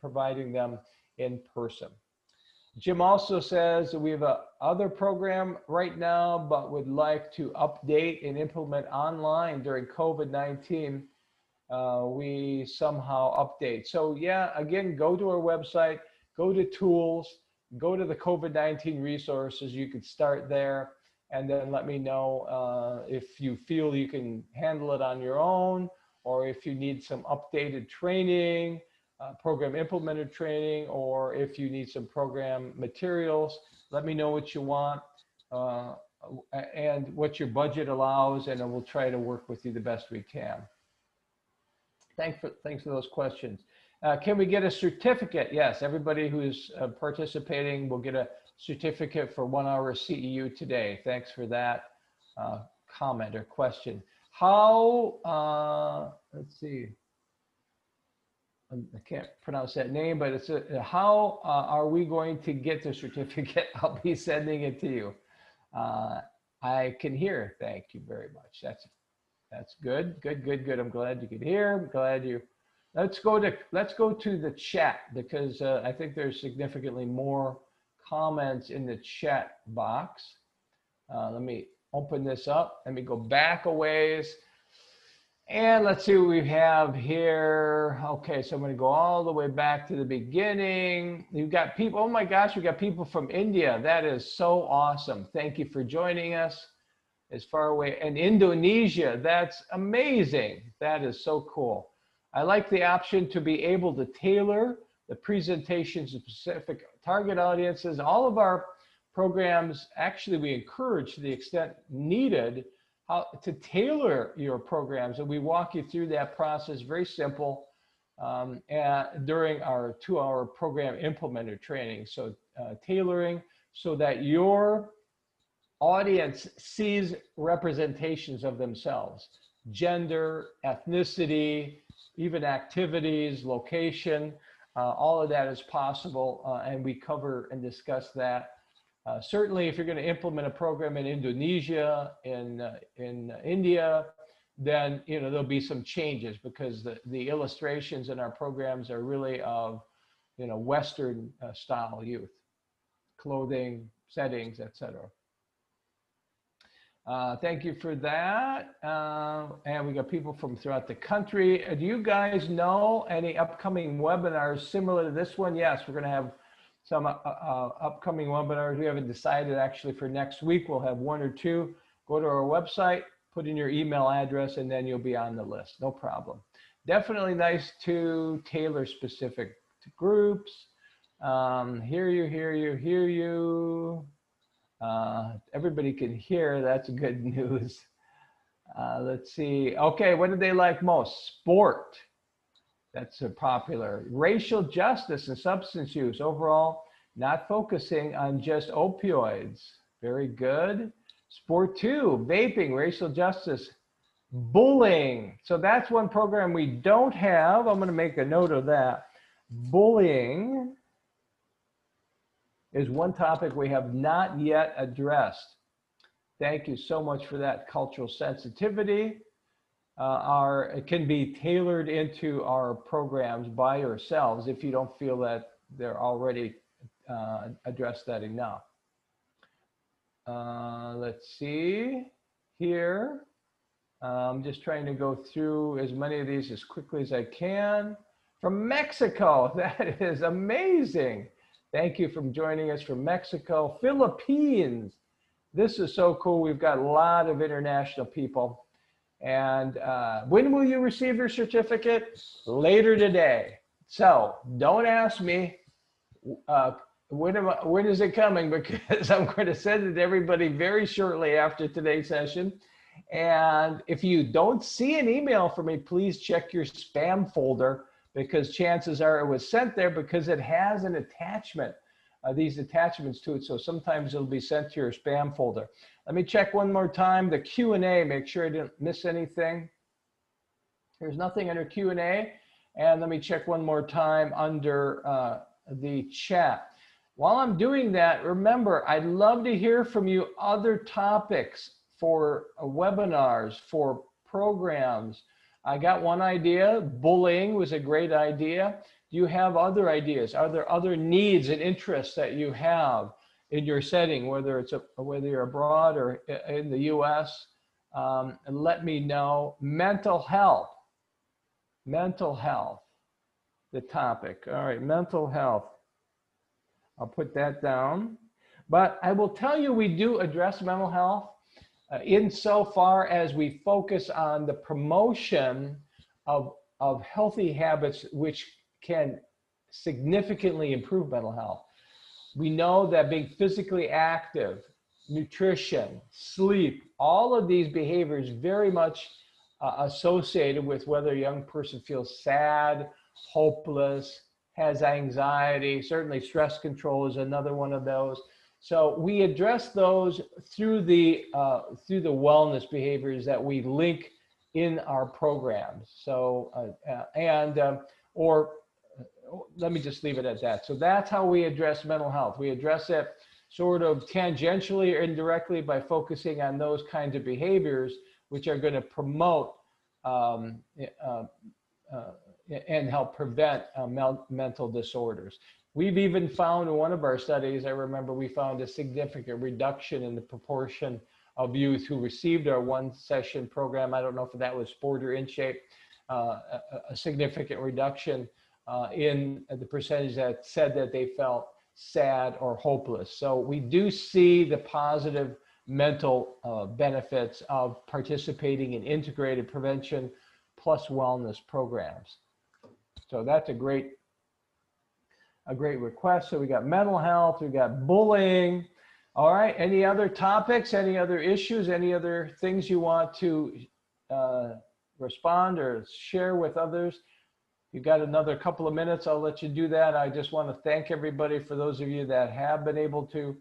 providing them in person. Jim also says that we have a other program right now, but would like to update and implement online during COVID-19. We somehow update. So yeah, again, go to our website, go to tools, go to the COVID-19 resources. You could start there and then let me know if you feel you can handle it on your own, or if you need some updated training, program implementer training, or if you need some program materials. Let me know what you want and what your budget allows, and we'll try to work with you the best we can. Thanks for those questions. Can we get a certificate? Yes, everybody who's participating will get a certificate for 1 hour CEU today. Thanks for that comment or question. How, let's see, I can't pronounce that name, but it's how are we going to get the certificate? I'll be sending it to you. I can hear. Thank you very much. That's good. Good. I'm glad you could hear. I'm glad you. Let's go to the chat, because I think there's significantly more comments in the chat box. Let me open this up. Let me go back a ways. And let's see what we have here. Okay, so I'm going to go all the way back to the beginning. You've got people, oh my gosh, we've got people from India. That is so awesome. Thank you for joining us as far away. And Indonesia, that's amazing. That is so cool. I like the option to be able to tailor the presentations to specific target audiences. All of our programs, actually, we encourage to the extent needed how to tailor your programs. And we walk you through that process, very simple, during our 2-hour program implementer training. So tailoring so that your audience sees representations of themselves, gender, ethnicity, even activities, location, all of that is possible. And we cover and discuss that. Certainly, if you're going to implement a program in Indonesia, in India, then there'll be some changes because the illustrations in our programs are really of Western style youth, clothing, settings, etc. Thank you for that. And we got people from throughout the country. Do you guys know any upcoming webinars similar to this one? Yes, we're going to have some upcoming webinars. We haven't decided actually for next week. We'll have 1 or 2. Go to our website, put in your email address, and then you'll be on the list. No problem. Definitely nice to tailor specific to groups. Hear you, hear you, hear you. Everybody can hear. That's good news. Let's see. Okay, what did they like most? Sport. That's popular. Racial justice and substance use. Overall, not focusing on just opioids. Very good. Sport 2, vaping, racial justice, bullying. So that's one program we don't have. I'm going to make a note of that. Bullying is one topic we have not yet addressed. Thank you so much for that cultural sensitivity. It can be tailored into our programs by yourselves if you don't feel that they're already addressed that enough. Let's see here. I'm just trying to go through as many of these as quickly as I can. From Mexico, that is amazing. Thank you for joining us from Mexico. Philippines, this is so cool. We've got a lot of international people. And when will you receive your certificate? Later today. So don't ask me when is it coming, because I'm going to send it to everybody very shortly after today's session. And if you don't see an email from me, please check your spam folder, because chances are it was sent there because it has an attachment, these attachments to it. So sometimes it'll be sent to your spam folder. Let me check one more time, the Q&A, make sure I didn't miss anything. There's nothing under Q&A. And let me check one more time under the chat. While I'm doing that, remember, I'd love to hear from you other topics for webinars, for programs. I got one idea. Bullying was a great idea. Do you have other ideas? Are there other needs and interests that you have in your setting, whether you're abroad or in the US? And let me know. Mental health, the topic. All right, mental health. I'll put that down. But I will tell you, we do address mental health insofar as we focus on the promotion of healthy habits, which can significantly improve mental health. We know that being physically active, nutrition, sleep, all of these behaviors very much associated with whether a young person feels sad, hopeless, has anxiety. Certainly stress control is another one of those. So we address those through the wellness behaviors that we link in our programs. So let me just leave it at that. So that's how we address mental health. We address it sort of tangentially or indirectly by focusing on those kinds of behaviors which are going to promote and help prevent mental disorders. We've even found in one of our studies, I remember we found a significant reduction in the proportion of youth who received our one session program. I don't know if that was Sport or In Shape, a significant reduction in the percentage that said that they felt sad or hopeless. So we do see the positive mental benefits of participating in integrated prevention plus wellness programs. So that's a great request. So we got mental health, we got bullying. All right, any other topics, any other issues, any other things you want to respond or share with others? You got another couple of minutes, I'll let you do that. I just want to thank everybody for those of you that have been able to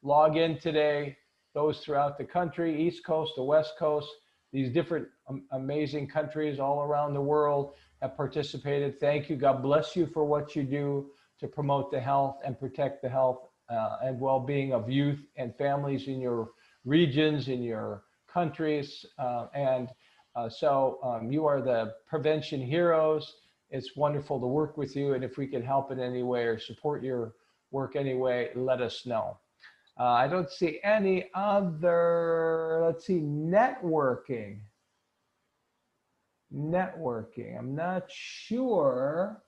log in today, those throughout the country, East Coast, the West Coast, these different amazing countries all around the world have participated. Thank you. God bless you for what you do to promote the health and protect the health and well-being of youth and families in your regions, in your countries. So you are the prevention heroes. It's wonderful to work with you. And if we can help in any way or support your work anyway, let us know. I don't see any other, let's see, networking. I'm not sure.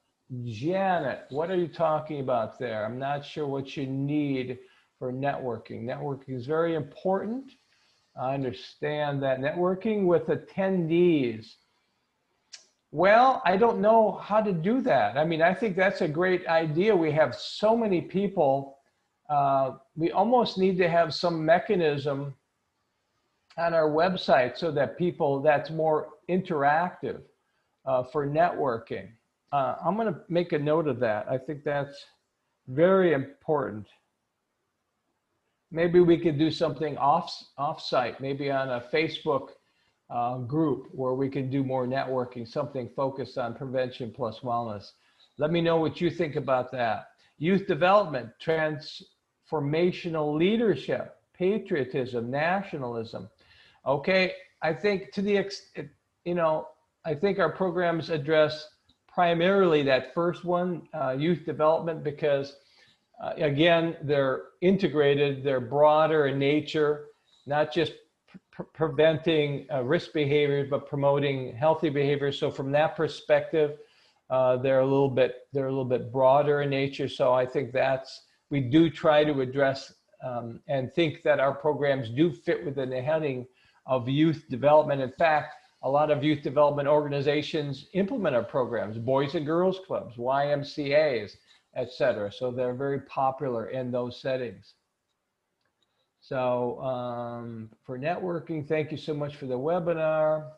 Janet, what are you talking about there? I'm not sure what you need for networking. Networking is very important. I understand that. Networking with attendees. Well, I don't know how to do that. I mean, I think that's a great idea. We have so many people. We almost need to have some mechanism on our website so that people, that's more interactive for networking. I'm going to make a note of that. I think that's very important. Maybe we could do something off-site, maybe on a Facebook group where we can do more networking, something focused on prevention plus wellness. Let me know what you think about that. Youth development, transformational leadership, patriotism, nationalism. Okay, I think to the extent, I think our programs address primarily that first one, youth development, because again, they're integrated, they're broader in nature, not just preventing risk behaviors, but promoting healthy behaviors. So from that perspective, they're a little bit broader in nature. So I think we do try to address and think that our programs do fit within the heading of youth development. In fact, a lot of youth development organizations implement our programs, Boys and Girls Clubs, YMCAs, etc. So they're very popular in those settings. So for networking, thank you so much for the webinar.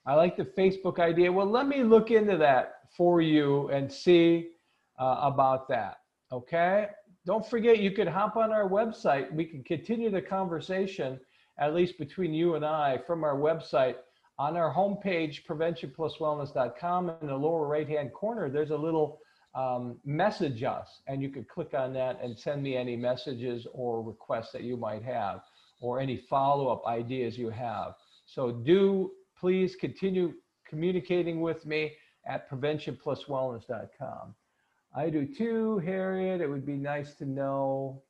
I like the Facebook idea. Well, let me look into that for you and see about that, okay? Don't forget, you can hop on our website. We can continue the conversation, at least between you and I, from our website. On our homepage, preventionpluswellness.com, in the lower right-hand corner, there's a little message us, and you could click on that and send me any messages or requests that you might have, or any follow-up ideas you have. So do please continue communicating with me at preventionpluswellness.com. I do too, Harriet. It would be nice to know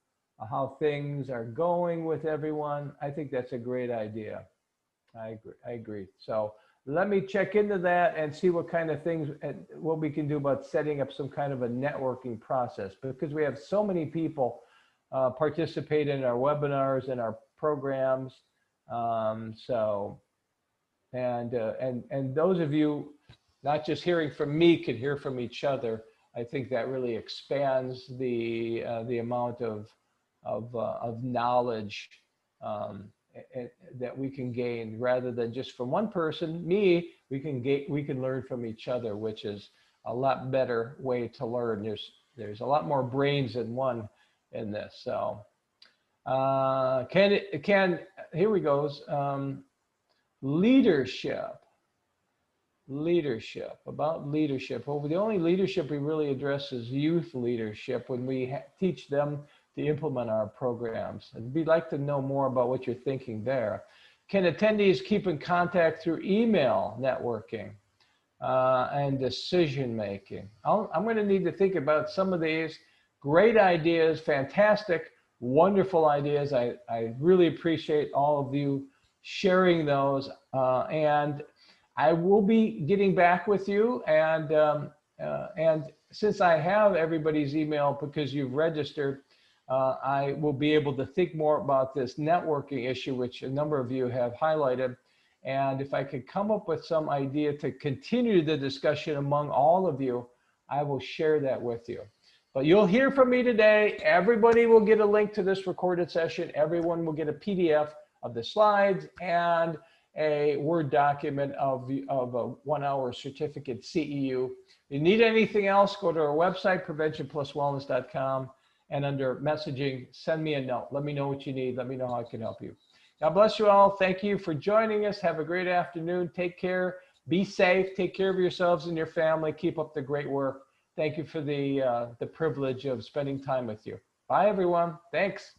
how things are going with everyone. I think that's a great idea. I agree. So let me check into that and see what kind of things and what we can do about setting up some kind of a networking process, because we have so many people participate in our webinars and our programs. And those of you not just hearing from me could hear from each other. I think that really expands the amount of knowledge that we can gain, rather than just from one person, me. We can learn from each other, which is a lot better way to learn. There's a lot more brains than one in this. So here we goes. Leadership, about leadership. Well, the only leadership we really address is youth leadership when we teach them to implement our programs. And we'd like to know more about what you're thinking there. Can attendees keep in contact through email networking and decision making? I'm going to need to think about some of these. Great ideas, fantastic. wonderful ideas. I really appreciate all of you sharing those. And I will be getting back with you. And since I have everybody's email because you've registered, I will be able to think more about this networking issue, which a number of you have highlighted. And if I could come up with some idea to continue the discussion among all of you, I will share that with you. But you'll hear from me today. Everybody will get a link to this recorded session. Everyone will get a PDF of the slides and a Word document of a 1 hour certificate CEU. If you need anything else, go to our website, preventionpluswellness.com, and under messaging, send me a note. Let me know what you need. Let me know how I can help you. God bless you all. Thank you for joining us. Have a great afternoon. Take care. Be safe. Take care of yourselves and your family. Keep up the great work. Thank you for the privilege of spending time with you. Bye, everyone. Thanks.